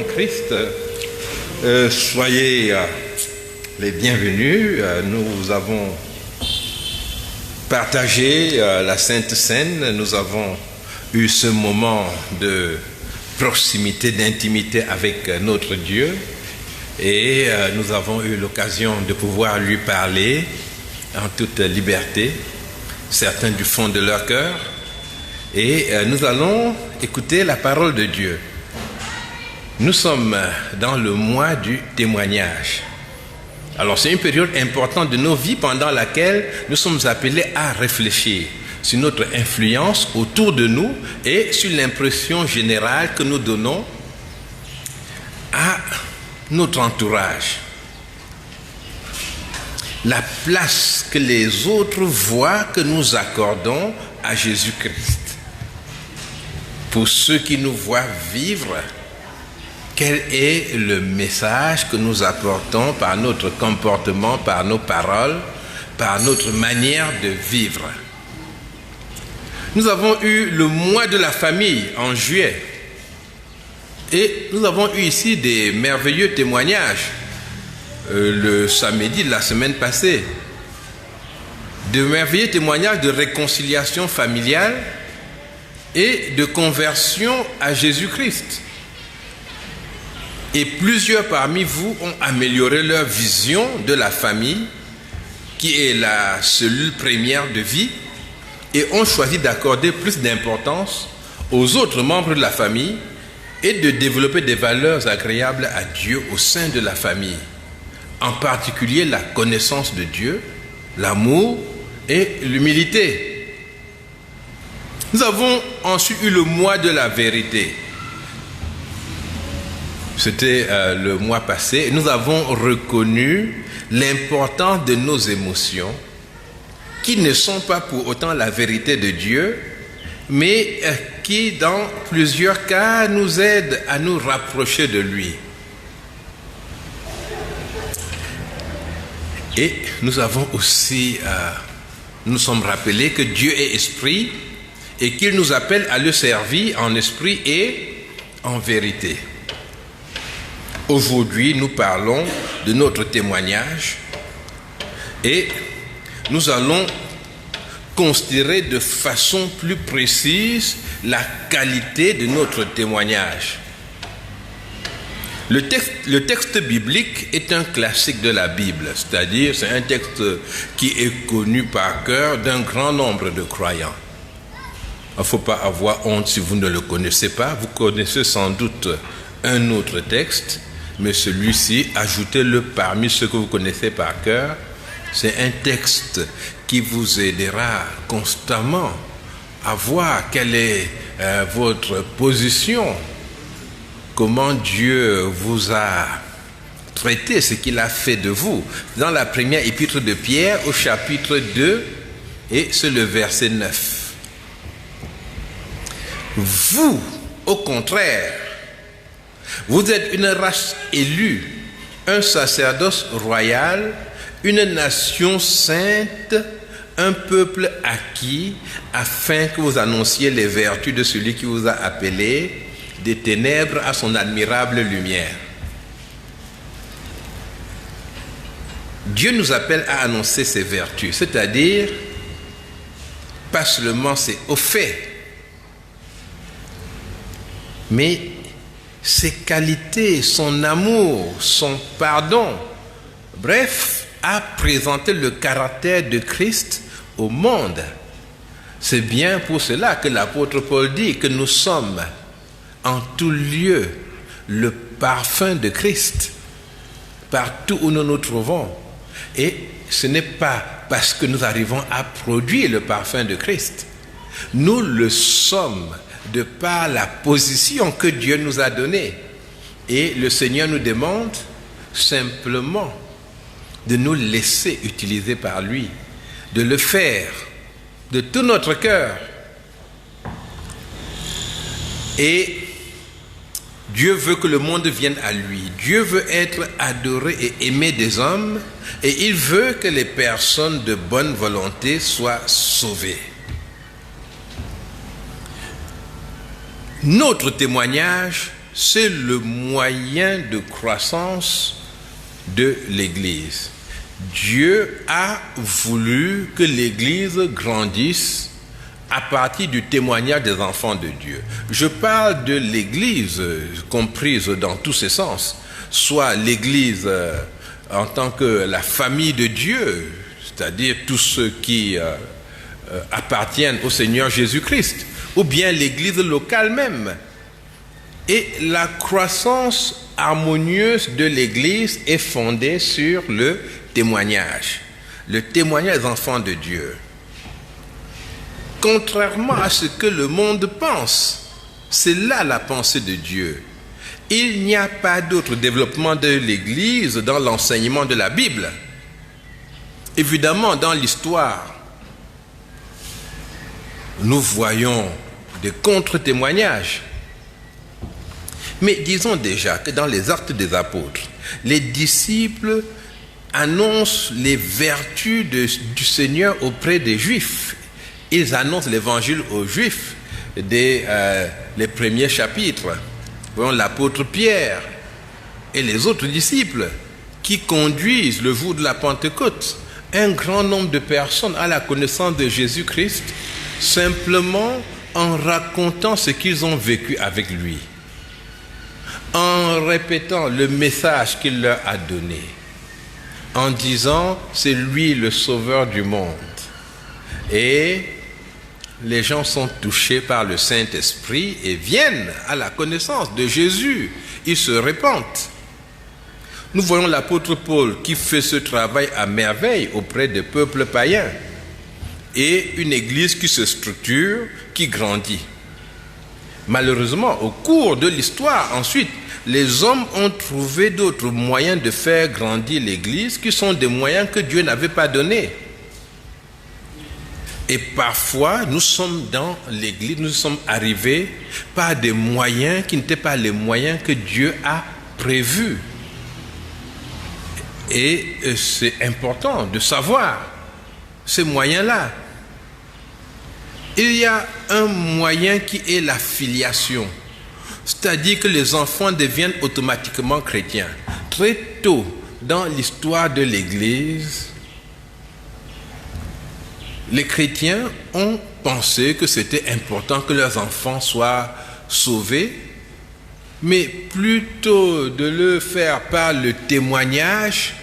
Christ, soyez les bienvenus. Nous avons partagé la Sainte Seine. Nous avons eu ce moment de proximité, d'intimité avec notre Dieu. Et nous avons eu l'occasion de pouvoir lui parler en toute liberté, certains du fond de leur cœur. Et nous allons écouter la parole de Dieu. Nous sommes dans le mois du témoignage. Alors c'est une période importante de nos vies pendant laquelle nous sommes appelés à réfléchir sur notre influence autour de nous et sur l'impression générale que nous donnons à notre entourage. La place que les autres voient que nous accordons à Jésus-Christ. Pour ceux qui nous voient vivre, quel est le message que nous apportons par notre comportement, par nos paroles, par notre manière de vivre? Nous avons eu le mois de la famille en juillet et nous avons eu ici des merveilleux témoignages le samedi de la semaine passée. De merveilleux témoignages de réconciliation familiale et de conversion à Jésus-Christ. Et plusieurs parmi vous ont amélioré leur vision de la famille, qui est la cellule première de vie, et ont choisi d'accorder plus d'importance aux autres membres de la famille et de développer des valeurs agréables à Dieu au sein de la famille, en particulier la connaissance de Dieu, l'amour et l'humilité. Nous avons ensuite eu le mois de la vérité. C'était le mois passé, et nous avons reconnu l'importance de nos émotions, qui ne sont pas pour autant la vérité de Dieu, mais qui, dans plusieurs cas, nous aident à nous rapprocher de lui. Et nous avons aussi, nous sommes rappelés que Dieu est esprit, et qu'il nous appelle à le servir en esprit et en vérité. Aujourd'hui, nous parlons de notre témoignage et nous allons considérer de façon plus précise la qualité de notre témoignage. Le texte biblique est un classique de la Bible, c'est-à-dire c'est un texte qui est connu par cœur d'un grand nombre de croyants. Il ne faut pas avoir honte si vous ne le connaissez pas. Vous connaissez sans doute un autre texte, mais celui-ci, ajoutez-le parmi ceux que vous connaissez par cœur. C'est un texte qui vous aidera constamment à voir quelle est votre position, comment Dieu vous a traité, ce qu'il a fait de vous. Dans la première épître de Pierre, au chapitre 2, et c'est le verset 9. Vous, au contraire, vous êtes une race élue, un sacerdoce royal, une nation sainte, un peuple acquis, afin que vous annonciez les vertus de celui qui vous a appelé des ténèbres à son admirable lumière. Dieu nous appelle à annoncer ses vertus, c'est-à-dire pas seulement ses hauts faits, mais ses qualités, son amour, son pardon, bref, à présenter le caractère de Christ au monde. C'est bien pour cela que l'apôtre Paul dit que nous sommes en tout lieu le parfum de Christ, partout où nous nous trouvons. Et ce n'est pas parce que nous arrivons à produire le parfum de Christ. Nous le sommes de par la position que Dieu nous a donnée. Et le Seigneur nous demande simplement de nous laisser utiliser par lui, de le faire de tout notre cœur. Et Dieu veut que le monde vienne à lui. Dieu veut être adoré et aimé des hommes, et il veut que les personnes de bonne volonté soient sauvées. Notre témoignage, c'est le moyen de croissance de l'Église. Dieu a voulu que l'Église grandisse à partir du témoignage des enfants de Dieu. Je parle de l'Église comprise dans tous ses sens, soit l'Église en tant que la famille de Dieu, c'est-à-dire tous ceux qui appartiennent au Seigneur Jésus-Christ, ou bien l'Église locale même. Et la croissance harmonieuse de l'Église est fondée sur le témoignage des enfants de Dieu. Contrairement à ce que le monde pense, c'est là la pensée de Dieu. Il n'y a pas d'autre développement de l'Église dans l'enseignement de la Bible. Évidemment, dans l'histoire, nous voyons des contre-témoignages. Mais disons déjà que dans les Actes des Apôtres, les disciples annoncent les vertus du Seigneur auprès des Juifs. Ils annoncent l'évangile aux Juifs dès les premiers chapitres. Voyons l'apôtre Pierre et les autres disciples qui conduisent le jour de la Pentecôte un grand nombre de personnes à la connaissance de Jésus-Christ, simplement en racontant ce qu'ils ont vécu avec lui, en répétant le message qu'il leur a donné, en disant « c'est lui le sauveur du monde ». Et les gens sont touchés par le Saint-Esprit et viennent à la connaissance de Jésus. Ils se répandent. Nous voyons l'apôtre Paul qui fait ce travail à merveille auprès des peuples païens et une église qui se structure, qui grandit. Malheureusement, au cours de l'histoire, ensuite, les hommes ont trouvé d'autres moyens de faire grandir l'église qui sont des moyens que Dieu n'avait pas donnés. Et parfois, nous sommes dans l'église, nous sommes arrivés par des moyens qui n'étaient pas les moyens que Dieu a prévus. Et c'est important de savoir ces moyens-là. Il y a un moyen qui est la filiation, c'est-à-dire que les enfants deviennent automatiquement chrétiens. Très tôt dans l'histoire de l'Église, les chrétiens ont pensé que c'était important que leurs enfants soient sauvés, mais plutôt de le faire par le témoignage,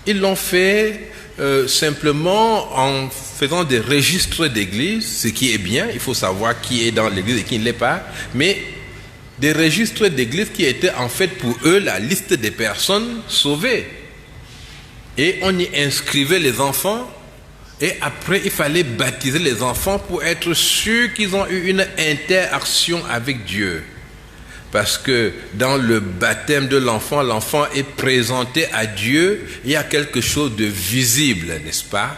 ils l'ont fait simplement en faisant des registres d'église, ce qui est bien, il faut savoir qui est dans l'église et qui ne l'est pas, mais des registres d'église qui étaient en fait pour eux la liste des personnes sauvées. Et on y inscrivait les enfants, et après il fallait baptiser les enfants pour être sûr qu'ils ont eu une interaction avec Dieu. Parce que dans le baptême de l'enfant, l'enfant est présenté à Dieu, il y a quelque chose de visible, n'est-ce pas?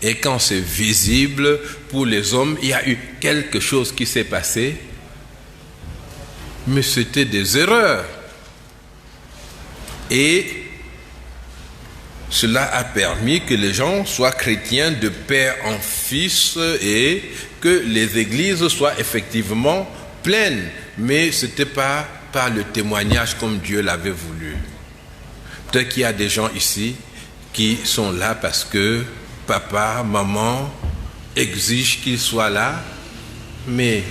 Et quand c'est visible pour les hommes, il y a eu quelque chose qui s'est passé, mais c'était des erreurs. Et cela a permis que les gens soient chrétiens de père en fils et que les églises soient effectivement pleines. Mais ce n'était pas par le témoignage comme Dieu l'avait voulu. Peut-être qu'il y a des gens ici qui sont là parce que papa, maman exigent qu'ils soient là. Mais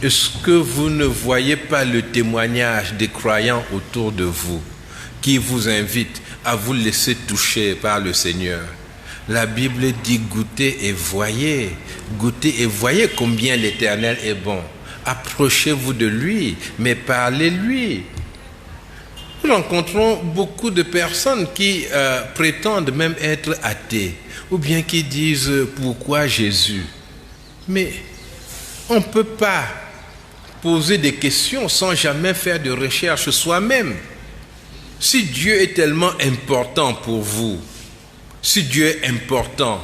est-ce que vous ne voyez pas le témoignage des croyants autour de vous qui vous invitent à vous laisser toucher par le Seigneur? La Bible dit goûtez et voyez combien l'Éternel est bon. Approchez-vous de lui, mais parlez-lui. Nous rencontrons beaucoup de personnes qui prétendent même être athées, ou bien qui disent pourquoi Jésus. Mais on ne peut pas poser des questions sans jamais faire de recherche soi-même. Si Dieu est tellement important pour vous, si Dieu est important,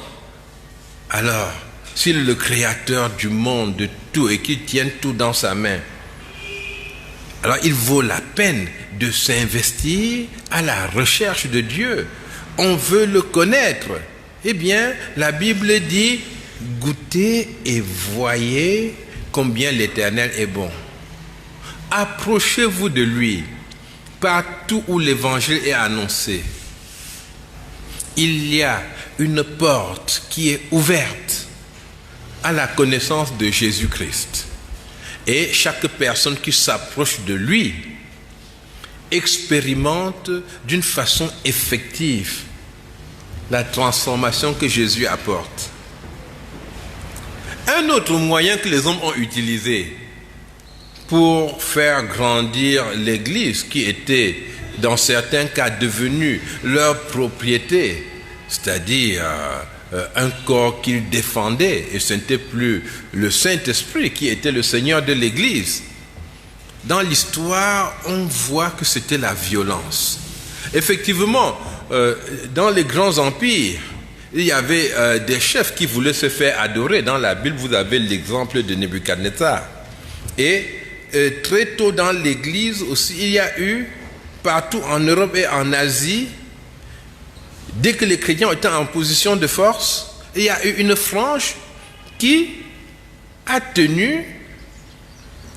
alors s'il est le créateur du monde, de tout, et qu'il tienne tout dans sa main, alors il vaut la peine de s'investir à la recherche de Dieu. On veut le connaître. Eh bien, la Bible dit, goûtez et voyez combien l'Éternel est bon. approchez-vous de lui partout où l'évangile est annoncé. Il y a une porte qui est ouverte à la connaissance de Jésus-Christ. Et chaque personne qui s'approche de lui expérimente d'une façon effective la transformation que Jésus apporte. Un autre moyen que les hommes ont utilisé pour faire grandir l'Église, qui était dans certains cas devenue leur propriété, c'est-à-dire un corps qu'ils défendaient, et ce n'était plus le Saint-Esprit qui était le Seigneur de l'Église. Dans l'histoire, on voit que c'était la violence. Effectivement, dans les grands empires, il y avait des chefs qui voulaient se faire adorer. Dans la Bible, vous avez l'exemple de Nebuchadnezzar. Et très tôt dans l'Église aussi, il y a eu, partout en Europe et en Asie, dès que les chrétiens étaient en position de force, il y a eu une frange qui a tenu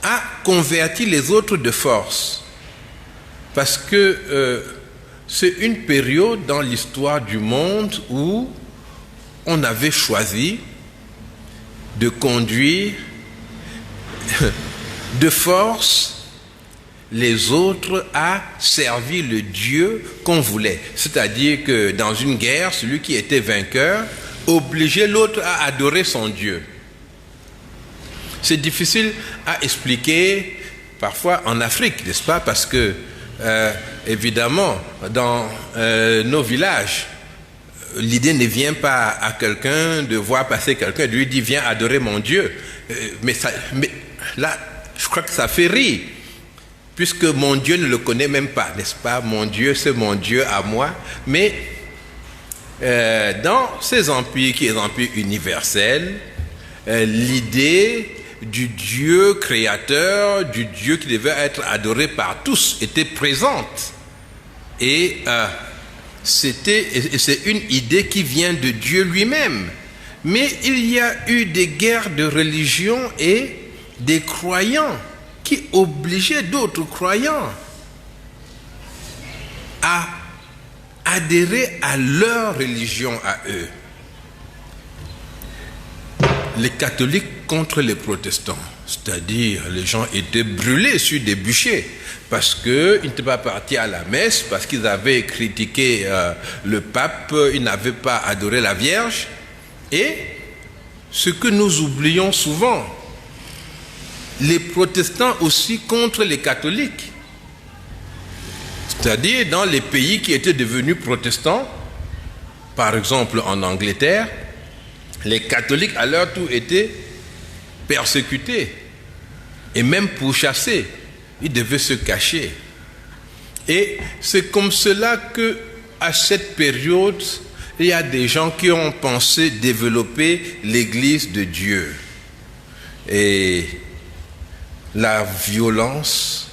à convertir les autres de force. Parce que c'est une période dans l'histoire du monde où on avait choisi de conduire de force les autres à servir le Dieu qu'on voulait. C'est-à-dire que dans une guerre, celui qui était vainqueur obligeait l'autre à adorer son Dieu. C'est difficile à expliquer parfois en Afrique, n'est-ce pas? Parce que, évidemment, dans nos villages, l'idée ne vient pas à quelqu'un de voir passer quelqu'un et de lui dire « Viens adorer mon Dieu ». Mais là, je crois que ça fait rire, puisque mon Dieu ne le connaît même pas, n'est-ce pas? Mon Dieu, c'est mon Dieu à moi. Mais dans ces empires qui sont des empires universels, l'idée du Dieu créateur, du Dieu qui devait être adoré par tous, était présente. Et c'est une idée qui vient de Dieu lui-même. Mais il y a eu des guerres de religion et des croyants qui obligeaient d'autres croyants à adhérer à leur religion à eux. Les catholiques contre les protestants, c'est-à-dire les gens étaient brûlés sur des bûchers parce qu'ils n'étaient pas partis à la messe, parce qu'ils avaient critiqué le pape, ils n'avaient pas adoré la Vierge. Et ce que nous oublions souvent, les protestants aussi contre les catholiques. C'est-à-dire dans les pays qui étaient devenus protestants, par exemple en Angleterre, les catholiques à leur tour étaient persécutés et même pourchassés. Ils devaient se cacher. Et c'est comme cela que, à cette période, il y a des gens qui ont pensé développer l'Église de Dieu. Et la violence,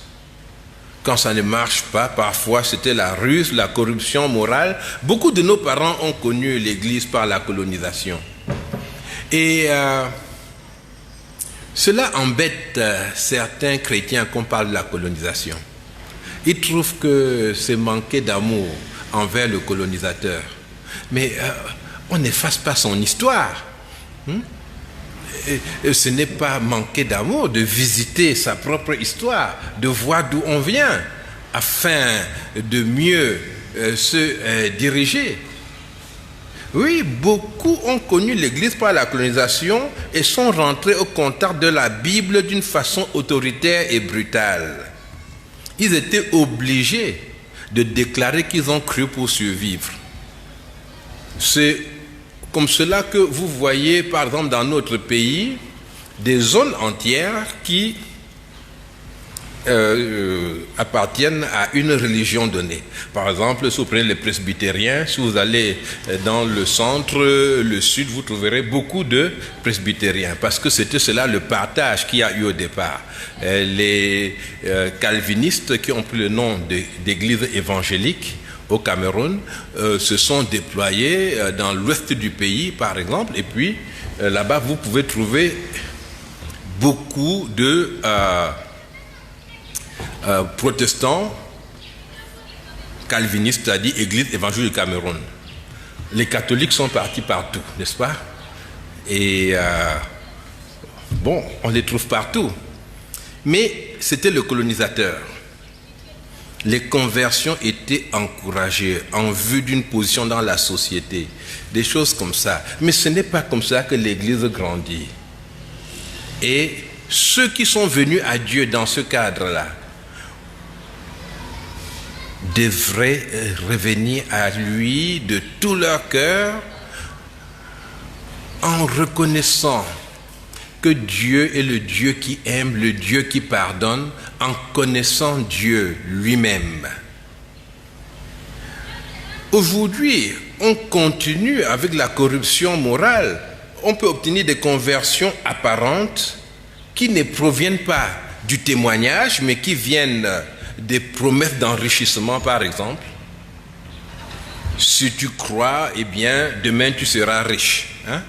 quand ça ne marche pas, parfois c'était la ruse, la corruption morale. Beaucoup de nos parents ont connu l'Église par la colonisation. Et cela embête certains chrétiens qu'on parle de la colonisation. Ils trouvent que c'est manquer d'amour envers le colonisateur. Mais on n'efface pas son histoire. Et ce n'est pas manquer d'amour de visiter sa propre histoire, de voir d'où on vient, afin de mieux se diriger. Oui, beaucoup ont connu l'Église par la colonisation et sont rentrés au contact de la Bible d'une façon autoritaire et brutale. Ils étaient obligés de déclarer qu'ils ont cru pour survivre. C'est comme cela que vous voyez, par exemple, dans notre pays, des zones entières qui appartiennent à une religion donnée. Par exemple, si vous prenez les presbytériens, si vous allez dans le centre, le sud, vous trouverez beaucoup de presbytériens, parce que c'était cela le partage qu'il y a eu au départ. Les calvinistes qui ont pris le nom d'église évangélique au Cameroun se sont déployés dans l'ouest du pays, par exemple, et puis là-bas, vous pouvez trouver beaucoup de protestant, calviniste, c'est-à-dire Église évangélique du Cameroun. Les catholiques sont partis partout, n'est-ce pas? Et bon, on les trouve partout. Mais c'était le colonisateur. Les conversions étaient encouragées en vue d'une position dans la société. Des choses comme ça. Mais ce n'est pas comme ça que l'Église grandit. Et ceux qui sont venus à Dieu dans ce cadre-là devraient revenir à lui de tout leur cœur en reconnaissant que Dieu est le Dieu qui aime, le Dieu qui pardonne, en connaissant Dieu lui-même. Aujourd'hui, on continue avec la corruption morale. On peut obtenir des conversions apparentes qui ne proviennent pas du témoignage, mais qui viennent des promesses d'enrichissement, par exemple. Si tu crois, eh bien, demain tu seras riche. Hein?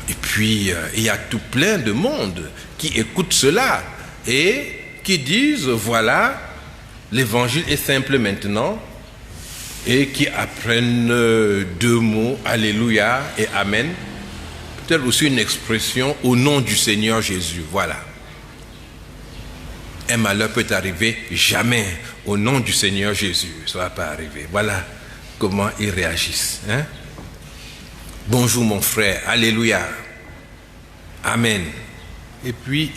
Et puis, il y a tout plein de monde qui écoutent cela et qui disent, voilà, l'évangile est simple maintenant, et qui apprennent deux mots, Alléluia et Amen. Peut-être aussi une expression, au nom du Seigneur Jésus, voilà. Un malheur peut arriver, jamais au nom du Seigneur Jésus, ça ne va pas arriver. Voilà comment ils réagissent. Hein? Bonjour mon frère, Alléluia, Amen. Et puis,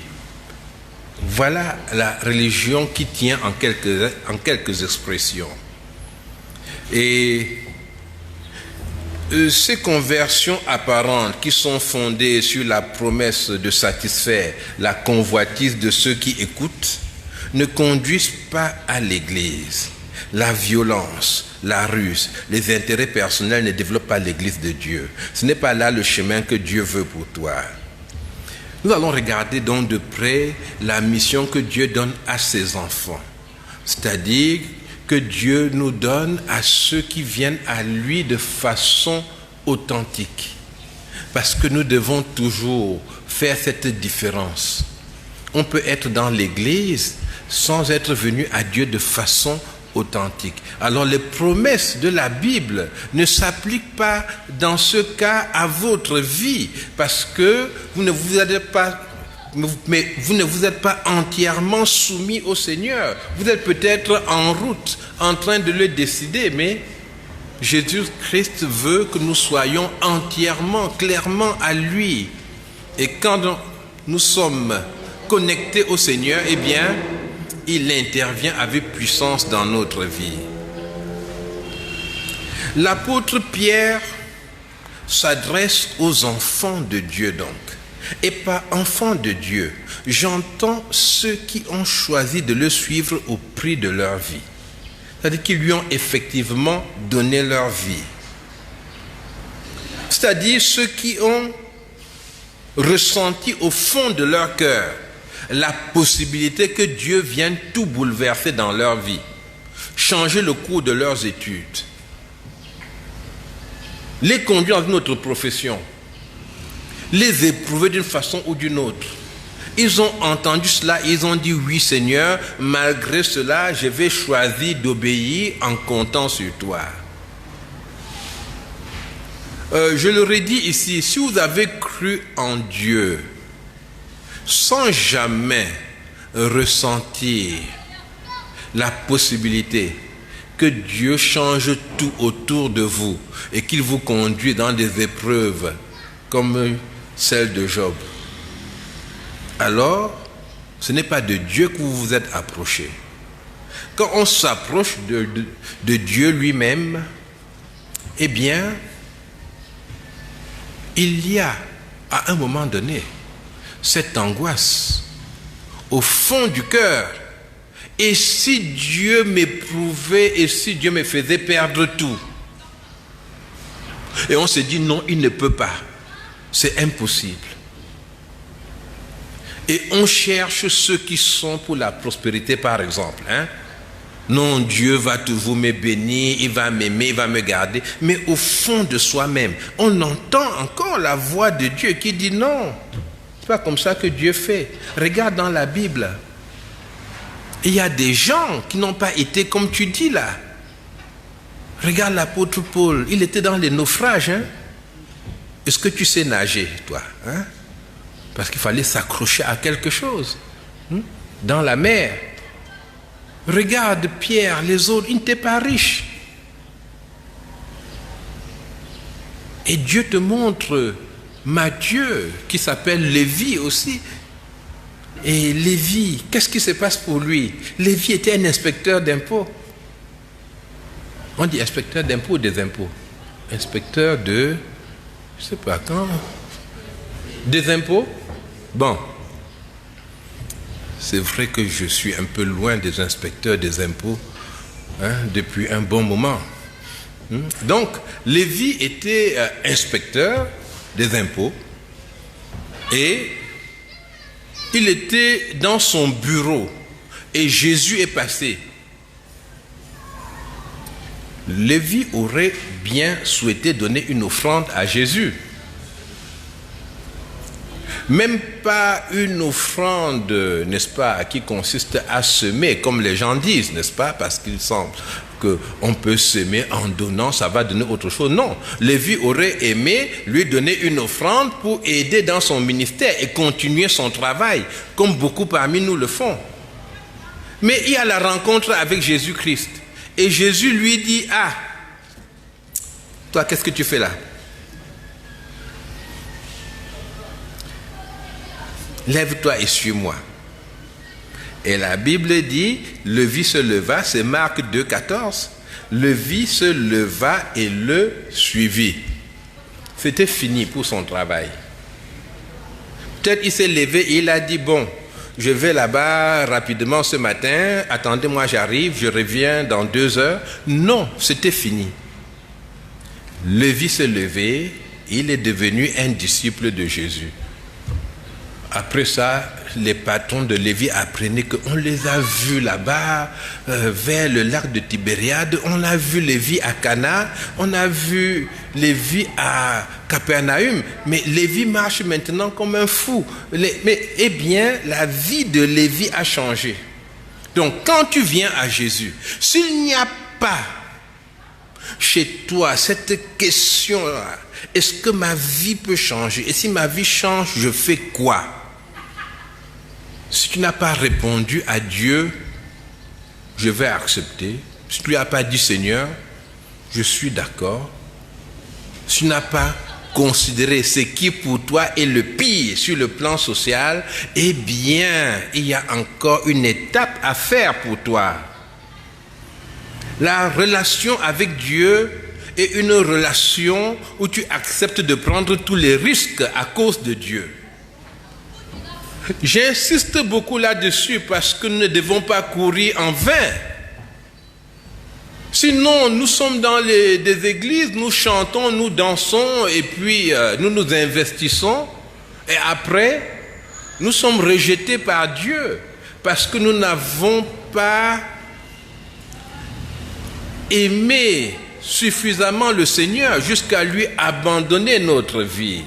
voilà la religion qui tient en quelques expressions. Et ces conversions apparentes qui sont fondées sur la promesse de satisfaire la convoitise de ceux qui écoutent ne conduisent pas à l'Église. La violence, la ruse, les intérêts personnels ne développent pas l'Église de Dieu. Ce n'est pas là le chemin que Dieu veut pour toi. Nous allons regarder donc de près la mission que Dieu donne à ses enfants. C'est-à-dire que Dieu nous donne à ceux qui viennent à lui de façon authentique. Parce que nous devons toujours faire cette différence. On peut être dans l'Église sans être venu à Dieu de façon authentique. Alors les promesses de la Bible ne s'appliquent pas dans ce cas à votre vie parce que vous ne vous êtes pas entièrement soumis au Seigneur. Vous êtes peut-être en route, en train de le décider, mais Jésus-Christ veut que nous soyons entièrement, clairement à lui. Et quand nous sommes connectés au Seigneur, eh bien, il intervient avec puissance dans notre vie. L'apôtre Pierre s'adresse aux enfants de Dieu donc. Et par enfants de Dieu, j'entends ceux qui ont choisi de le suivre au prix de leur vie. C'est-à-dire qu'ils lui ont effectivement donné leur vie. C'est-à-dire ceux qui ont ressenti au fond de leur cœur la possibilité que Dieu vienne tout bouleverser dans leur vie, changer le cours de leurs études, les conduire dans une autre profession, les éprouver d'une façon ou d'une autre. Ils ont entendu cela, ils ont dit oui Seigneur, malgré cela, je vais choisir d'obéir en comptant sur toi. Je leur ai dit ici, si vous avez cru en Dieu, sans jamais ressentir la possibilité que Dieu change tout autour de vous et qu'il vous conduit dans des épreuves comme celle de Job, alors ce n'est pas de Dieu que vous vous êtes approché. Quand on s'approche de Dieu lui-même, eh bien, il y a à un moment donné cette angoisse au fond du cœur. Et si Dieu m'éprouvait et si Dieu me faisait perdre tout? Et on se dit non, il ne peut pas. C'est impossible. Et on cherche ceux qui sont pour la prospérité, par exemple. Non, Dieu va toujours me bénir, il va m'aimer, il va me garder. Mais au fond de soi-même, on entend encore la voix de Dieu qui dit non. C'est pas comme ça que Dieu fait. Regarde dans la Bible. Il y a des gens qui n'ont pas été comme tu dis là. Regarde l'apôtre Paul, il était dans les naufrages. Hein? Est-ce que tu sais nager, toi? Hein? Parce qu'il fallait s'accrocher à quelque chose. Dans la mer. Regarde Pierre, les autres, ils n'étaient pas riches. Et Dieu te montre Matthieu, qui s'appelle Lévi aussi. Et Lévi, qu'est-ce qui se passe pour lui? Lévi était un inspecteur d'impôts. On dit inspecteur d'impôts ou des impôts? Inspecteur de... je ne sais pas quand. Des impôts? Bon. C'est vrai que je suis un peu loin des inspecteurs des impôts depuis un bon moment. Donc, Lévi était inspecteur des impôts et il était dans son bureau et Jésus est passé. Lévi aurait bien souhaité donner une offrande à Jésus. Même pas une offrande, n'est-ce pas, qui consiste à semer, comme les gens disent, n'est-ce pas, parce qu'il semble qu'on peut semer en donnant, ça va donner autre chose. Non, Lévi aurait aimé lui donner une offrande pour aider dans son ministère et continuer son travail, comme beaucoup parmi nous le font. Mais il y a la rencontre avec Jésus-Christ. Et Jésus lui dit, ah, toi, qu'est-ce que tu fais là? Lève-toi et suis-moi. Et la Bible dit, Lévi se leva, c'est Marc 2,14. Lévi se leva et le suivit. C'était fini pour son travail. Peut-être il s'est levé et il a dit, bon, je vais là-bas rapidement ce matin, attendez-moi, j'arrive, je reviens dans 2 heures. Non, c'était fini. Lévi s'est levé, il est devenu un disciple de Jésus. Après ça, les patrons de Lévi apprenaient qu'on les a vus là-bas, vers le lac de Tibériade. On a vu Lévi à Cana, on a vu Lévi à Capernaum. Mais Lévi marche maintenant comme un fou. Eh bien, la vie de Lévi a changé. Donc, quand tu viens à Jésus, s'il n'y a pas chez toi cette question-là, est-ce que ma vie peut changer? Et si ma vie change, je fais quoi? Si tu n'as pas répondu à Dieu, je vais accepter. Si tu n'as pas dit Seigneur, je suis d'accord. Si tu n'as pas considéré ce qui pour toi est le pire sur le plan social, eh bien, il y a encore une étape à faire pour toi. La relation avec Dieu est une relation où tu acceptes de prendre tous les risques à cause de Dieu. J'insiste beaucoup là-dessus parce que nous ne devons pas courir en vain. Sinon, nous sommes dans des églises, nous chantons, nous dansons et puis nous nous investissons. Et après, nous sommes rejetés par Dieu parce que nous n'avons pas aimé suffisamment le Seigneur jusqu'à lui abandonner notre vie.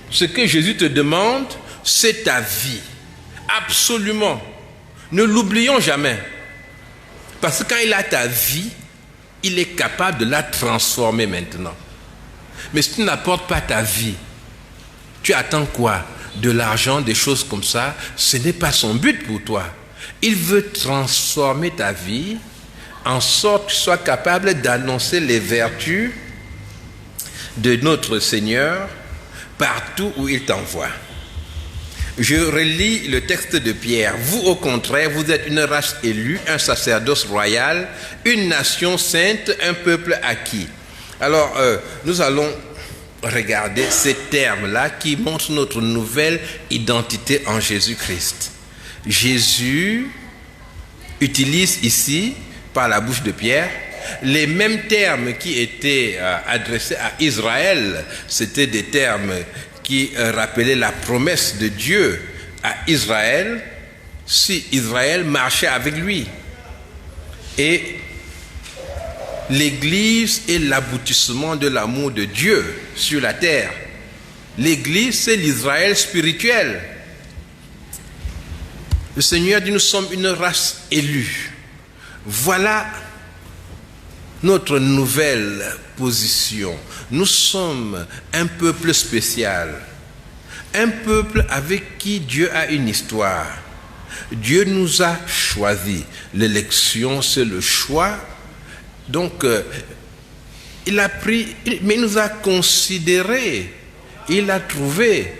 Ce que Jésus te demande, c'est ta vie. Absolument. Ne l'oublions jamais. Parce que quand il a ta vie, il est capable de la transformer maintenant. Mais si tu n'apportes pas ta vie, tu attends quoi? De l'argent, des choses comme ça? Ce n'est pas son but pour toi. Il veut transformer ta vie en sorte que tu sois capable d'annoncer les vertus de notre Seigneur partout où il t'envoie. Je relis le texte de Pierre. Vous, au contraire, vous êtes une race élue, un sacerdoce royal, une nation sainte, un peuple acquis. Alors, nous allons regarder ces termes-là qui montrent notre nouvelle identité en Jésus-Christ. Jésus utilise ici, par la bouche de Pierre, les mêmes termes qui étaient adressés à Israël. C'était des termes qui rappelait la promesse de Dieu à Israël si Israël marchait avec lui. Et l'Église est l'aboutissement de l'amour de Dieu sur la terre. L'Église, c'est l'Israël spirituel. Le Seigneur dit, nous sommes une race élue. Voilà notre nouvelle position. Nous sommes un peuple spécial. Un peuple avec qui Dieu a une histoire. Dieu nous a choisis. L'élection, c'est le choix. Donc, il a pris, mais il nous a considérés. Il a trouvé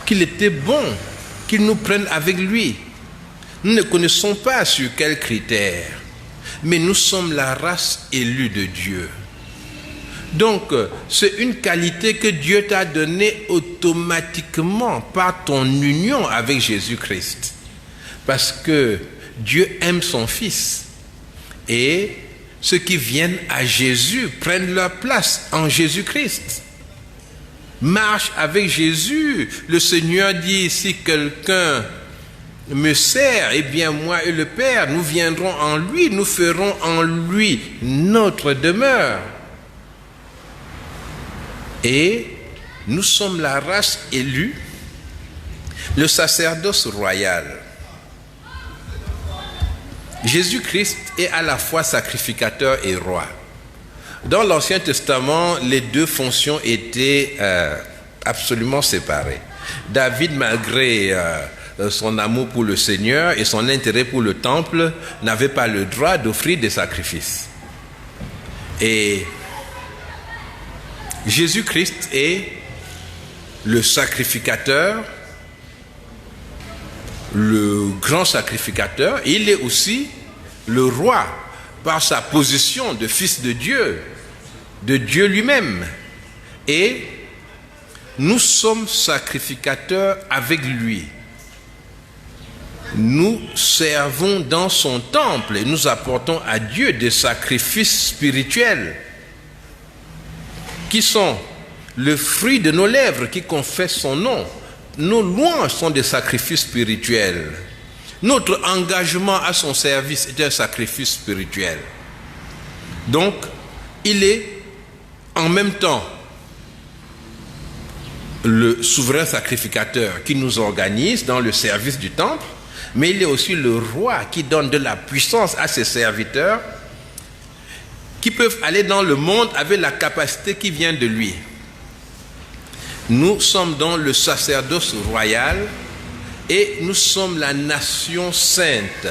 qu'il était bon qu'il nous prenne avec lui. Nous ne connaissons pas sur quels critères, mais nous sommes la race élue de Dieu. Donc, c'est une qualité que Dieu t'a donnée automatiquement par ton union avec Jésus-Christ. Parce que Dieu aime son Fils. Et ceux qui viennent à Jésus prennent leur place en Jésus-Christ. Marche avec Jésus. Le Seigneur dit, si quelqu'un me sert, eh bien moi et le Père, nous viendrons en lui, nous ferons en lui notre demeure. Et nous sommes la race élue, le sacerdoce royal. Jésus-Christ est à la fois sacrificateur et roi. Dans l'Ancien Testament, les deux fonctions étaient absolument séparées. David, malgré son amour pour le Seigneur et son intérêt pour le temple, n'avait pas le droit d'offrir des sacrifices. Et Jésus-Christ est le sacrificateur, le grand sacrificateur. Il est aussi le roi par sa position de fils de Dieu lui-même. Et nous sommes sacrificateurs avec lui. Nous servons dans son temple et nous apportons à Dieu des sacrifices spirituels qui sont le fruit de nos lèvres qui confessent son nom. Nos louanges sont des sacrifices spirituels. Notre engagement à son service est un sacrifice spirituel. Donc, il est en même temps le souverain sacrificateur qui nous organise dans le service du temple, mais il est aussi le roi qui donne de la puissance à ses serviteurs qui peuvent aller dans le monde avec la capacité qui vient de lui. Nous sommes dans le sacerdoce royal et nous sommes la nation sainte.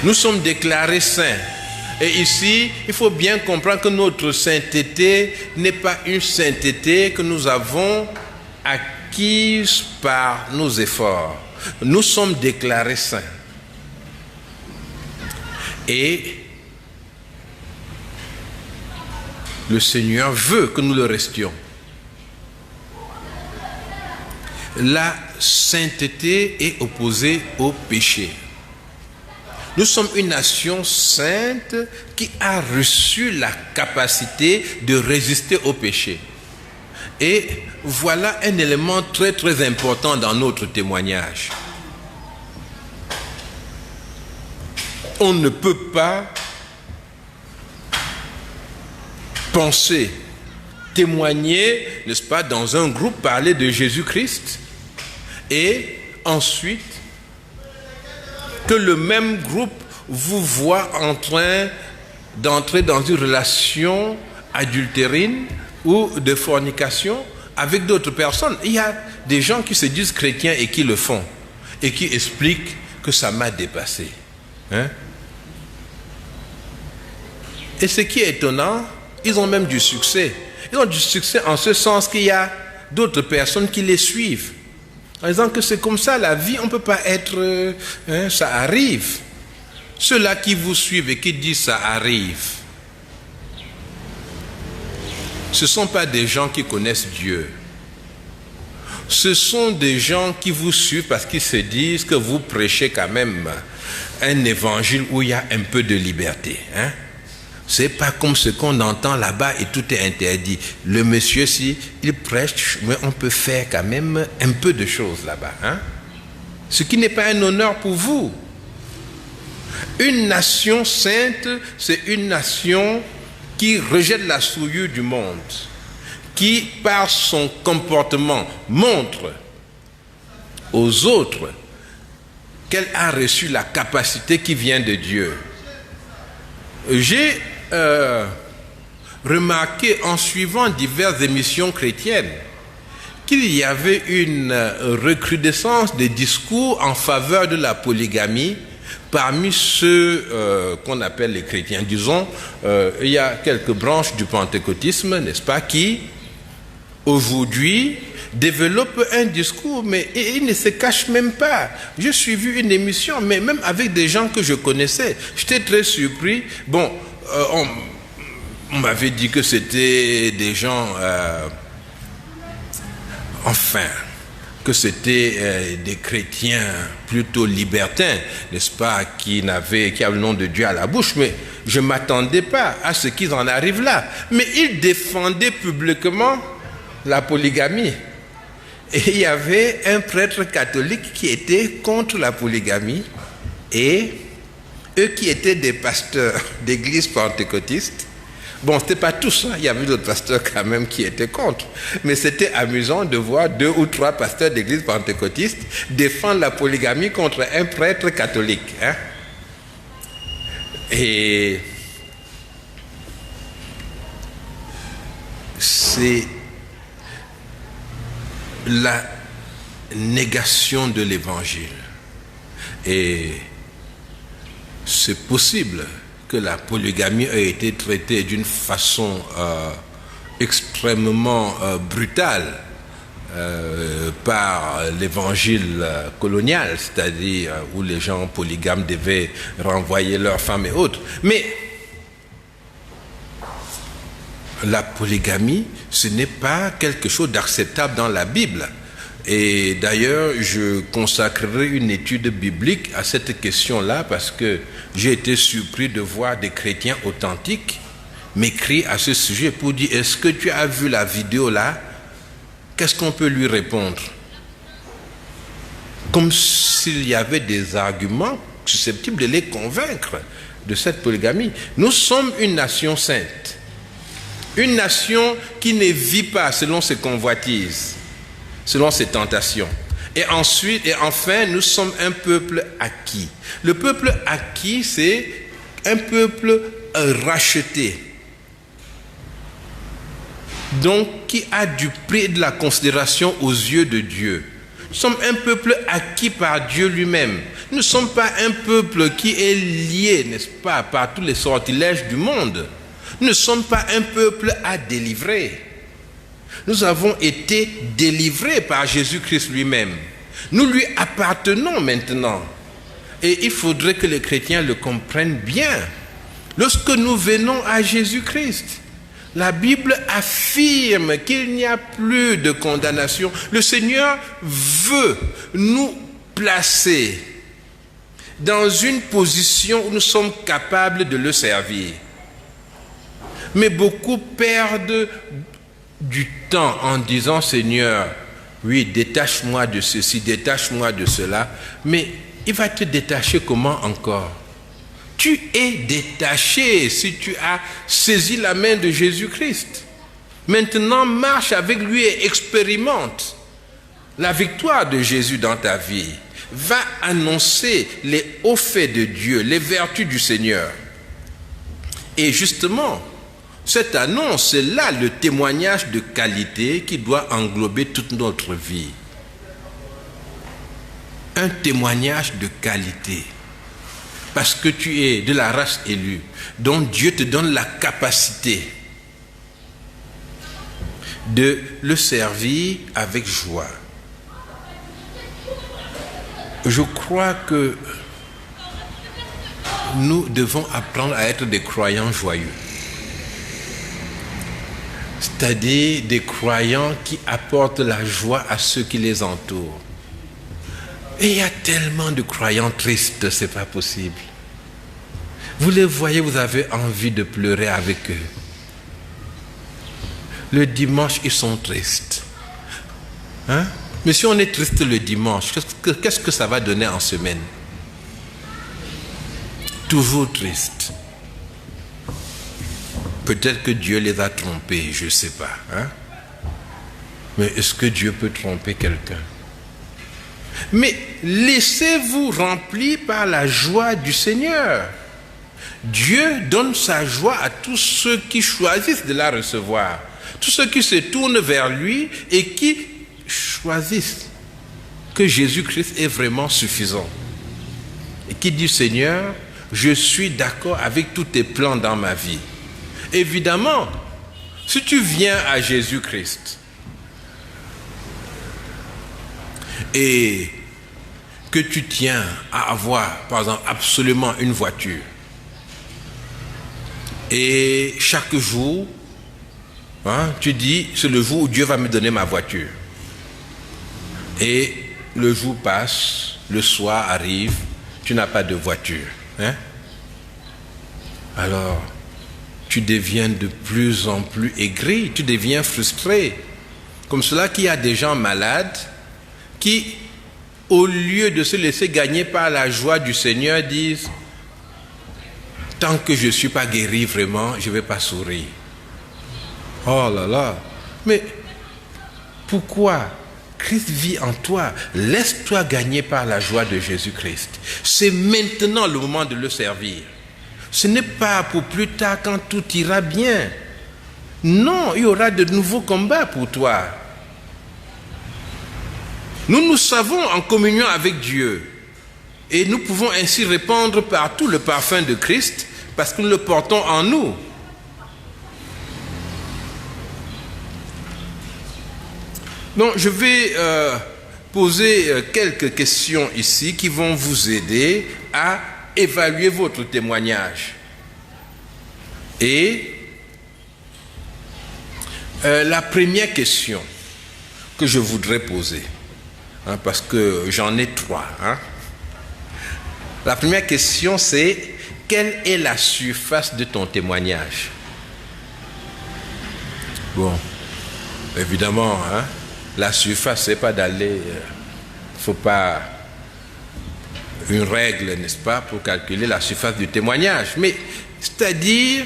Nous sommes déclarés saints. Et ici, il faut bien comprendre que notre sainteté n'est pas une sainteté que nous avons acquise par nos efforts. Nous sommes déclarés saints. Et le Seigneur veut que nous le restions. La sainteté est opposée au péché. Nous sommes une nation sainte qui a reçu la capacité de résister au péché. Et voilà un élément très très important dans notre témoignage. On ne peut pas penser, témoigner, n'est-ce pas, dans un groupe, parler de Jésus-Christ, et ensuite que le même groupe vous voit en train d'entrer dans une relation adultérine ou de fornication avec d'autres personnes. Il y a des gens qui se disent chrétiens et qui le font, et qui expliquent que ça m'a dépassé. Et ce qui est étonnant, ils ont même du succès. Ils ont du succès en ce sens qu'il y a d'autres personnes qui les suivent. En disant que c'est comme ça la vie, on ne peut pas être... ça arrive. Ceux-là qui vous suivent et qui disent ça arrive, ce ne sont pas des gens qui connaissent Dieu. Ce sont des gens qui vous suivent parce qu'ils se disent que vous prêchez quand même un évangile où il y a un peu de liberté. C'est pas comme ce qu'on entend là-bas et tout est interdit. Le monsieur, si il prêche, mais on peut faire quand même un peu de choses là-bas. Ce qui n'est pas un honneur pour vous. Une nation sainte, c'est une nation qui rejette la souillure du monde, qui, par son comportement, montre aux autres qu'elle a reçu la capacité qui vient de Dieu. J'ai remarqué en suivant diverses émissions chrétiennes qu'il y avait une recrudescence des discours en faveur de la polygamie parmi ceux qu'on appelle les chrétiens. Disons, il y a quelques branches du pentecôtisme, n'est-ce pas, qui aujourd'hui développent un discours, mais ils ne se cachent même pas. J'ai suivi une émission, mais même avec des gens que je connaissais, j'étais très surpris. Bon, on m'avait dit que c'était des gens, que c'était des chrétiens plutôt libertins, n'est-ce pas, qui avaient le nom de Dieu à la bouche, mais je ne m'attendais pas à ce qu'ils en arrivent là. Mais ils défendaient publiquement la polygamie. Et il y avait un prêtre catholique qui était contre la polygamie, et eux qui étaient des pasteurs d'église pentecôtiste. Bon, ce n'était pas tous, hein. Il y avait d'autres pasteurs quand même qui étaient contre. Mais c'était amusant de voir 2 ou 3 pasteurs d'église pentecôtiste défendre la polygamie contre un prêtre catholique. Hein. Et c'est la négation de l'évangile. Et c'est possible que la polygamie ait été traitée d'une façon extrêmement brutale par l'évangile colonial, c'est-à-dire où les gens polygames devaient renvoyer leurs femmes et autres. Mais la polygamie, ce n'est pas quelque chose d'acceptable dans la Bible. Et d'ailleurs, je consacrerai une étude biblique à cette question-là parce que j'ai été surpris de voir des chrétiens authentiques m'écrire à ce sujet pour dire « Est-ce que tu as vu la vidéo là ?» Qu'est-ce qu'on peut lui répondre? Comme s'il y avait des arguments susceptibles de les convaincre de cette polygamie. Nous sommes une nation sainte. Une nation qui ne vit pas selon ses convoitises, selon ses tentations. Et ensuite, et enfin, nous sommes un peuple acquis. Le peuple acquis, c'est un peuple racheté. Donc, qui a du prix et de la considération aux yeux de Dieu. Nous sommes un peuple acquis par Dieu lui-même. Nous ne sommes pas un peuple qui est lié, n'est-ce pas, par tous les sortilèges du monde. Nous ne sommes pas un peuple à délivrer. Nous avons été délivrés par Jésus-Christ lui-même. Nous lui appartenons maintenant. Et il faudrait que les chrétiens le comprennent bien. Lorsque nous venons à Jésus-Christ, la Bible affirme qu'il n'y a plus de condamnation. Le Seigneur veut nous placer dans une position où nous sommes capables de le servir. Mais beaucoup perdent du temps en disant « Seigneur, oui, détache-moi de ceci, détache-moi de cela. » Mais il va te détacher comment encore? Tu es détaché si tu as saisi la main de Jésus-Christ. Maintenant, marche avec lui et expérimente la victoire de Jésus dans ta vie. Va annoncer les hauts faits de Dieu, les vertus du Seigneur. Et justement, cette annonce, c'est là le témoignage de qualité qui doit englober toute notre vie. Un témoignage de qualité. Parce que tu es de la race élue, dont Dieu te donne la capacité de le servir avec joie. Je crois que nous devons apprendre à être des croyants joyeux. C'est-à-dire des croyants qui apportent la joie à ceux qui les entourent. Et il y a tellement de croyants tristes, c'est pas possible. Vous les voyez, vous avez envie de pleurer avec eux. Le dimanche, ils sont tristes. Hein? Mais si on est triste le dimanche, qu'est-ce que ça va donner en semaine? Toujours triste. Peut-être que Dieu les a trompés, je ne sais pas. Hein? Mais est-ce que Dieu peut tromper quelqu'un? Mais laissez-vous remplir par la joie du Seigneur. Dieu donne sa joie à tous ceux qui choisissent de la recevoir, tous ceux qui se tournent vers lui et qui choisissent que Jésus-Christ est vraiment suffisant. Et qui dit, Seigneur, je suis d'accord avec tous tes plans dans ma vie. Évidemment, si tu viens à Jésus-Christ et que tu tiens à avoir, par exemple, absolument une voiture, et chaque jour, tu dis, c'est le jour où Dieu va me donner ma voiture. Et le jour passe, le soir arrive, tu n'as pas de voiture. Alors, tu deviens de plus en plus aigri, tu deviens frustré. Comme cela qu'il y a des gens malades qui, au lieu de se laisser gagner par la joie du Seigneur, disent, tant que je ne suis pas guéri vraiment, je ne vais pas sourire. Oh là là, mais pourquoi? Christ vit en toi. Laisse-toi gagner par la joie de Jésus-Christ. C'est maintenant le moment de le servir. Ce n'est pas pour plus tard quand tout ira bien. Non, il y aura de nouveaux combats pour toi. Nous savons en communion avec Dieu. Et nous pouvons ainsi répandre partout le parfum de Christ parce que nous le portons en nous. Donc, je vais poser quelques questions ici qui vont vous aider à évaluer votre témoignage. Et la première question que je voudrais poser, parce que j'en ai 3. La première question, c'est: quelle est la surface de ton témoignage? Bon, évidemment, la surface, c'est pas d'aller, faut pas une règle, n'est-ce pas, pour calculer la surface du témoignage, mais c'est-à-dire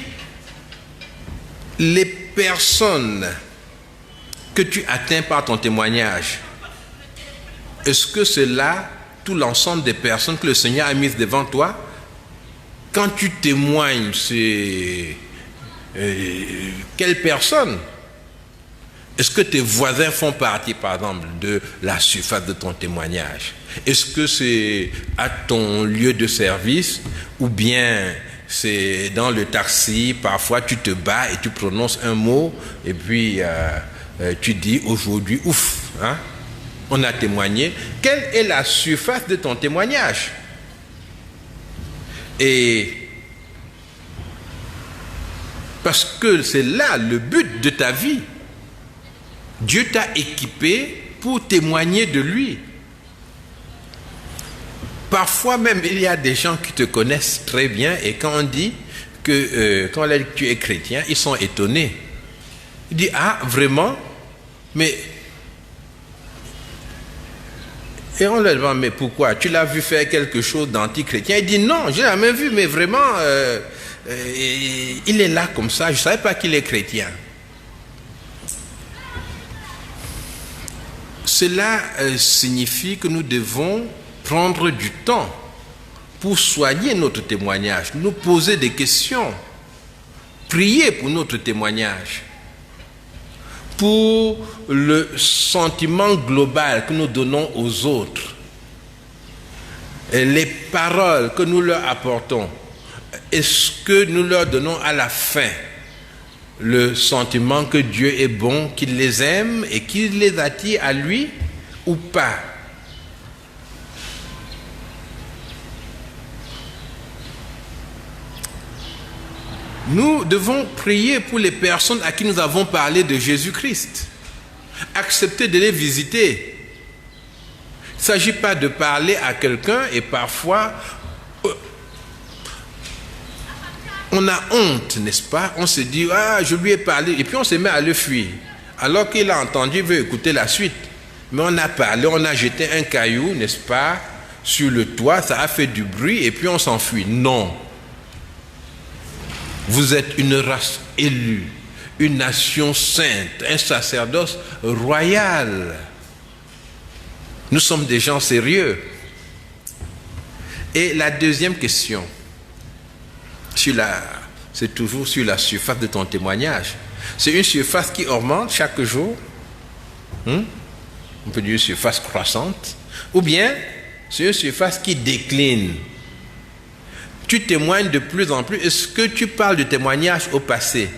les personnes que tu atteins par ton témoignage. Est-ce que c'est là tout l'ensemble des personnes que le Seigneur a mises devant toi? Quand tu témoignes, c'est quelles personnes? Est-ce que tes voisins font partie, par exemple, de la surface de ton témoignage? Est-ce que c'est à ton lieu de service ou bien c'est dans le taxi? Parfois, tu te bats et tu prononces un mot et puis tu dis aujourd'hui, ouf, on a témoigné. Quelle est la surface de ton témoignage? Et parce que c'est là le but de ta vie. Dieu t'a équipé pour témoigner de lui. Parfois même, il y a des gens qui te connaissent très bien et quand on dit que quand tu es chrétien, ils sont étonnés. Ils disent, ah, vraiment? Mais... Et on leur demande, mais pourquoi? Tu l'as vu faire quelque chose d'anti-chrétien? Il dit, non, je l'ai jamais vu, mais vraiment, il est là comme ça, je ne savais pas qu'il est chrétien. Cela signifie que nous devons prendre du temps pour soigner notre témoignage, nous poser des questions, prier pour notre témoignage, pour le sentiment global que nous donnons aux autres, et les paroles que nous leur apportons. Est-ce que nous leur donnons à la fin le sentiment que Dieu est bon, qu'il les aime et qu'il les attire à lui ou pas? Nous devons prier pour les personnes à qui nous avons parlé de Jésus-Christ. Accepter de les visiter. Il ne s'agit pas de parler à quelqu'un et parfois on a honte, n'est-ce pas? On se dit, ah, je lui ai parlé, et puis on se met à le fuir. Alors qu'il a entendu, il veut écouter la suite. Mais on a parlé, on a jeté un caillou, n'est-ce pas, sur le toit, ça a fait du bruit, et puis on s'enfuit. Non. Vous êtes une race élue, une nation sainte, un sacerdoce royal. Nous sommes des gens sérieux. Et la deuxième question, c'est toujours sur la surface de ton témoignage. C'est une surface qui augmente chaque jour. On peut dire une surface croissante. Ou bien, c'est une surface qui décline. Tu témoignes de plus en plus. Est-ce que tu parles de témoignage au passé?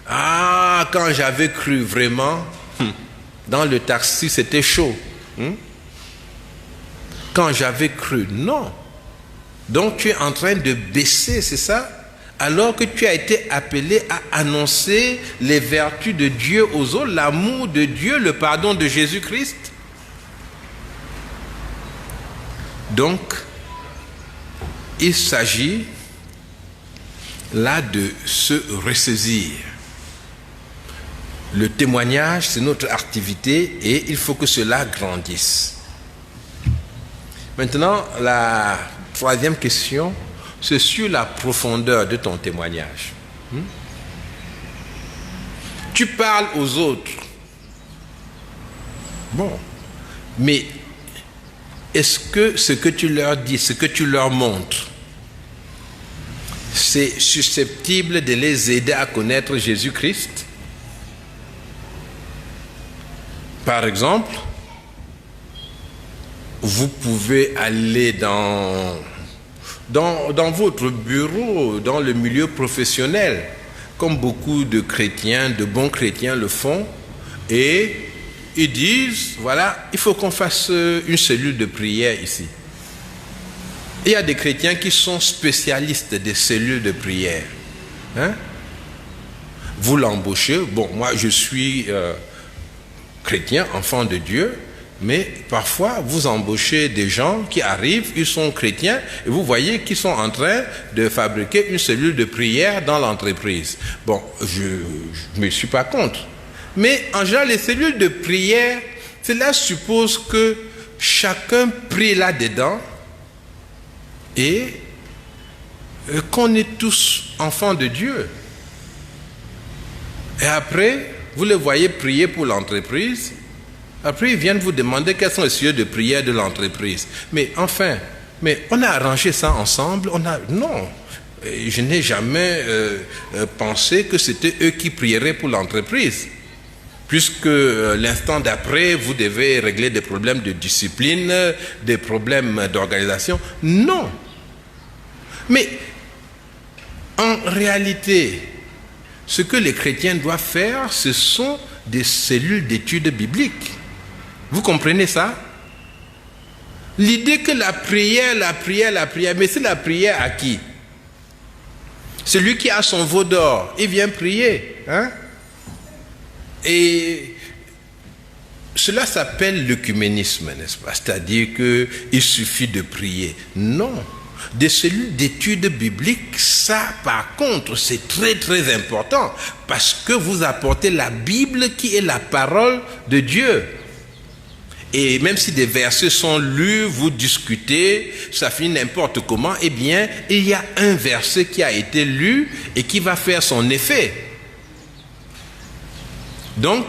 Ah, quand j'avais cru vraiment, dans le taxi, c'était chaud. Quand j'avais cru, non. Donc tu es en train de baisser, c'est ça? Alors que tu as été appelé à annoncer les vertus de Dieu aux autres, l'amour de Dieu, le pardon de Jésus-Christ. Donc, il s'agit là de se ressaisir. Le témoignage, c'est notre activité et il faut que cela grandisse. Maintenant, la troisième question, c'est sur la profondeur de ton témoignage. Tu parles aux autres. Bon, mais est-ce que ce que tu leur dis, ce que tu leur montres, c'est susceptible de les aider à connaître Jésus-Christ? Par exemple, vous pouvez aller dans votre bureau, dans le milieu professionnel, comme beaucoup de chrétiens, de bons chrétiens le font, et ils disent, voilà, il faut qu'on fasse une cellule de prière ici. Il y a des chrétiens qui sont spécialistes des cellules de prière. Vous l'embauchez. Bon, moi je suis chrétien, enfant de Dieu, mais parfois vous embauchez des gens qui arrivent, ils sont chrétiens, et vous voyez qu'ils sont en train de fabriquer une cellule de prière dans l'entreprise. Bon, je ne suis pas contre. Mais en général, les cellules de prière, cela suppose que chacun prie là-dedans et qu'on est tous enfants de Dieu. Et après, vous les voyez prier pour l'entreprise. Après, ils viennent vous demander quels sont les sujets de prière de l'entreprise. Mais enfin, on a arrangé ça ensemble. Non, je n'ai jamais pensé que c'était eux qui prieraient pour l'entreprise. Puisque l'instant d'après, vous devez régler des problèmes de discipline, des problèmes d'organisation. Non. Mais en réalité, ce que les chrétiens doivent faire, ce sont des cellules d'études bibliques. Vous comprenez ça? L'idée que la prière, mais c'est la prière à qui? Celui qui a son veau d'or, il vient prier. Et cela s'appelle l'œcuménisme, n'est-ce pas? C'est-à-dire qu'il suffit de prier. Non. Des cellules d'études bibliques, ça par contre c'est très très important parce que vous apportez la Bible qui est la parole de Dieu. Et même si des versets sont lus, vous discutez, ça finit n'importe comment, eh bien il y a un verset qui a été lu et qui va faire son effet. Donc,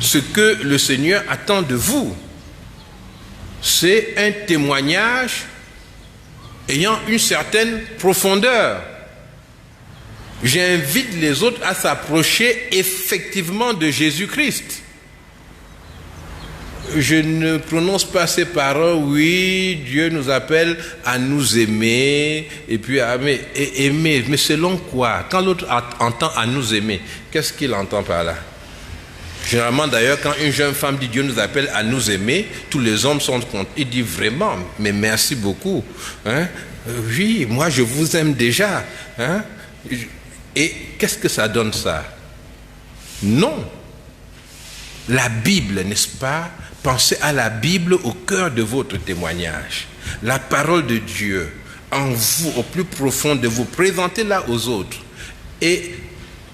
ce que le Seigneur attend de vous, c'est un témoignage ayant une certaine profondeur. J'invite les autres à s'approcher effectivement de Jésus-Christ. Je ne prononce pas ces paroles, oui, Dieu nous appelle à nous aimer, et puis à aimer, mais selon quoi? Quand l'autre entend à nous aimer, qu'est-ce qu'il entend par là? Généralement d'ailleurs, quand une jeune femme dit Dieu nous appelle à nous aimer, tous les hommes sont contents. Il dit vraiment, mais merci beaucoup. Oui, moi je vous aime déjà. Et qu'est-ce que ça donne ça? Non. La Bible, n'est-ce pas? Pensez à la Bible au cœur de votre témoignage. La parole de Dieu en vous, au plus profond de vous. Présentez-la aux autres. Et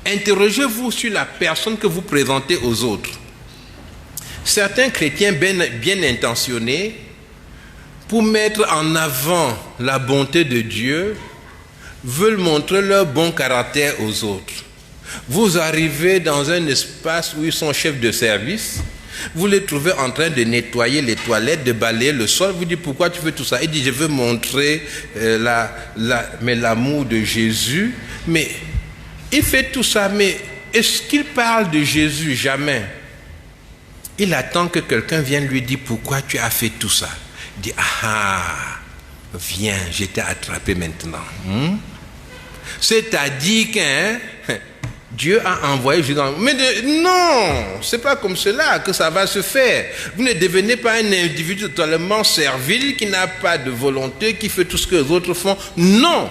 interrogez-vous sur la personne que vous présentez aux autres. Certains chrétiens bien intentionnés, pour mettre en avant la bonté de Dieu, veulent montrer leur bon caractère aux autres. Vous arrivez dans un espace où ils sont chefs de service, vous les trouvez en train de nettoyer les toilettes, de balayer le sol, vous dites pourquoi tu fais tout ça? Il dit je veux montrer l'amour de Jésus, mais il fait tout ça, mais est-ce qu'il parle de Jésus? Jamais. Il attend que quelqu'un vienne lui dire pourquoi tu as fait tout ça. Il dit viens, je t'ai attrapé maintenant. C'est-à-dire que Dieu a envoyé Jésus. Mais non, c'est pas comme cela que ça va se faire. Vous ne devenez pas un individu totalement servile qui n'a pas de volonté, qui fait tout ce que les autres font. Non.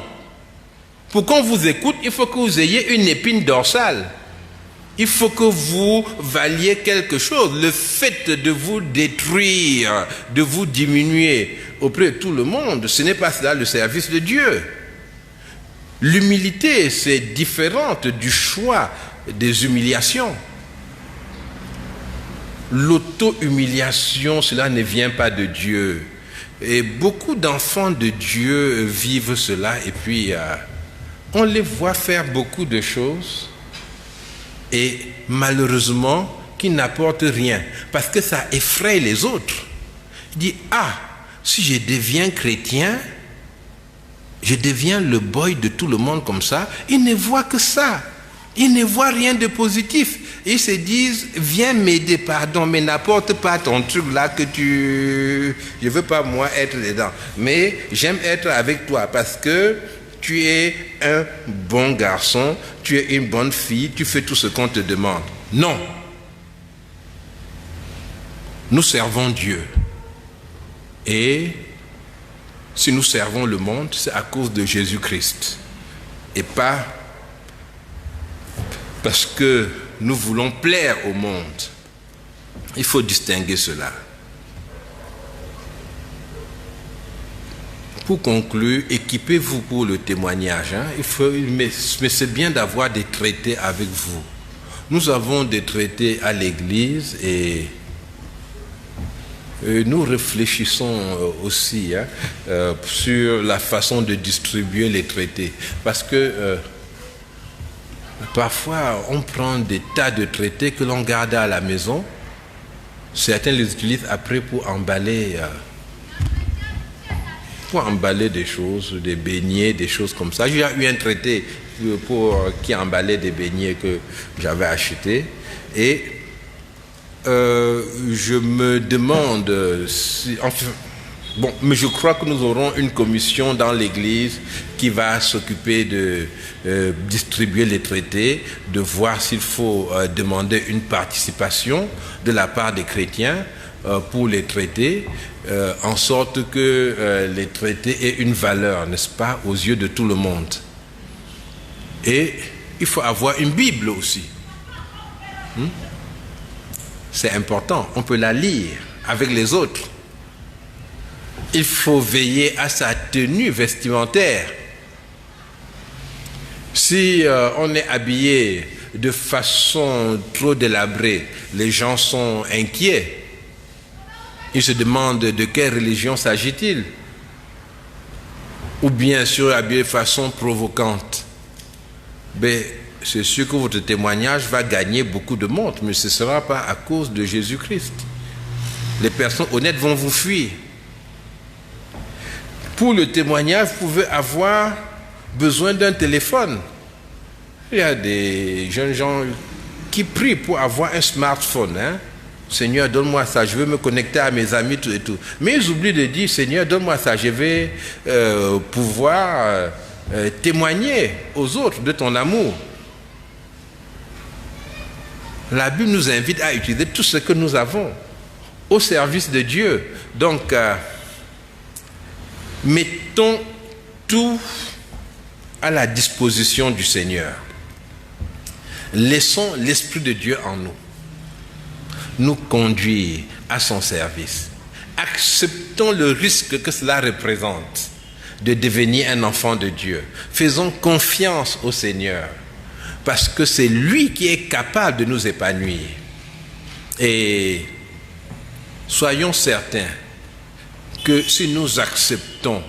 Pour qu'on vous écoute, il faut que vous ayez une épine dorsale. Il faut que vous valiez quelque chose. Le fait de vous détruire, de vous diminuer auprès de tout le monde, ce n'est pas cela le service de Dieu. L'humilité, c'est différente du choix des humiliations. L'auto-humiliation, cela ne vient pas de Dieu. Et beaucoup d'enfants de Dieu vivent cela et puis on les voit faire beaucoup de choses et malheureusement qui n'apportent rien parce que ça effraie les autres. Il dit, si je deviens chrétien, je deviens le boy de tout le monde comme ça. Ils ne voient que ça. Ils ne voient rien de positif. Ils se disent, viens m'aider, pardon, mais n'apporte pas ton truc là que tu... Je ne veux pas moi être dedans. Mais j'aime être avec toi parce que tu es un bon garçon, tu es une bonne fille, tu fais tout ce qu'on te demande. Non. Nous servons Dieu. Et si nous servons le monde, c'est à cause de Jésus-Christ. Et pas parce que nous voulons plaire au monde. Il faut distinguer cela. Pour conclure, équipez-vous pour le témoignage. Mais c'est bien d'avoir des traités avec vous. Nous avons des traités à l'église et nous réfléchissons aussi sur la façon de distribuer les traités. Parce que parfois, on prend des tas de traités que l'on garde à la maison. Certains les utilisent après pour emballer des choses, des beignets, des choses comme ça. J'ai eu un traité qui emballait des beignets que j'avais achetés. Et je me demande si... Enfin, mais je crois que nous aurons une commission dans l'Église qui va s'occuper de distribuer les traités, de voir s'il faut demander une participation de la part des chrétiens pour les traités, en sorte que les traités aient une valeur, n'est-ce pas, aux yeux de tout le monde. Et il faut avoir une Bible aussi. C'est important, on peut la lire avec les autres. Il faut veiller à sa tenue vestimentaire. Si on est habillé de façon trop délabrée, les gens sont inquiets. Ils se demandent de quelle religion s'agit-il. Ou bien sûr habillé de façon provocante. Mais c'est sûr que votre témoignage va gagner beaucoup de monde, mais ce ne sera pas à cause de Jésus-Christ. Les personnes honnêtes vont vous fuir. Pour le témoignage, vous pouvez avoir besoin d'un téléphone. Il y a des jeunes gens qui prient pour avoir un smartphone. Seigneur, donne-moi ça, je veux me connecter à mes amis, tout et tout. Mais ils oublient de dire, Seigneur, donne-moi ça, je vais pouvoir témoigner aux autres de ton amour. La Bible nous invite à utiliser tout ce que nous avons au service de Dieu. Donc, mettons tout à la disposition du Seigneur. Laissons l'Esprit de Dieu en nous nous conduire à son service. Acceptons le risque que cela représente de devenir un enfant de Dieu. Faisons confiance au Seigneur parce que c'est lui qui est capable de nous épanouir. Et soyons certains que si nous acceptons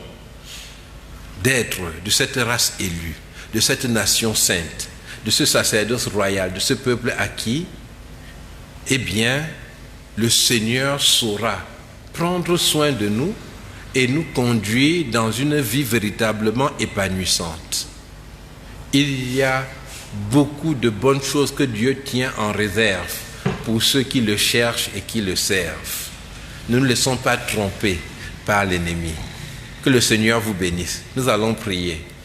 d'être de cette race élue, de cette nation sainte, de ce sacerdoce royal, de ce peuple acquis, eh bien, le Seigneur saura prendre soin de nous et nous conduire dans une vie véritablement épanouissante. Il y a beaucoup de bonnes choses que Dieu tient en réserve pour ceux qui le cherchent et qui le servent. Ne nous laissons pas tromper par l'ennemi. Que le Seigneur vous bénisse. Nous allons prier.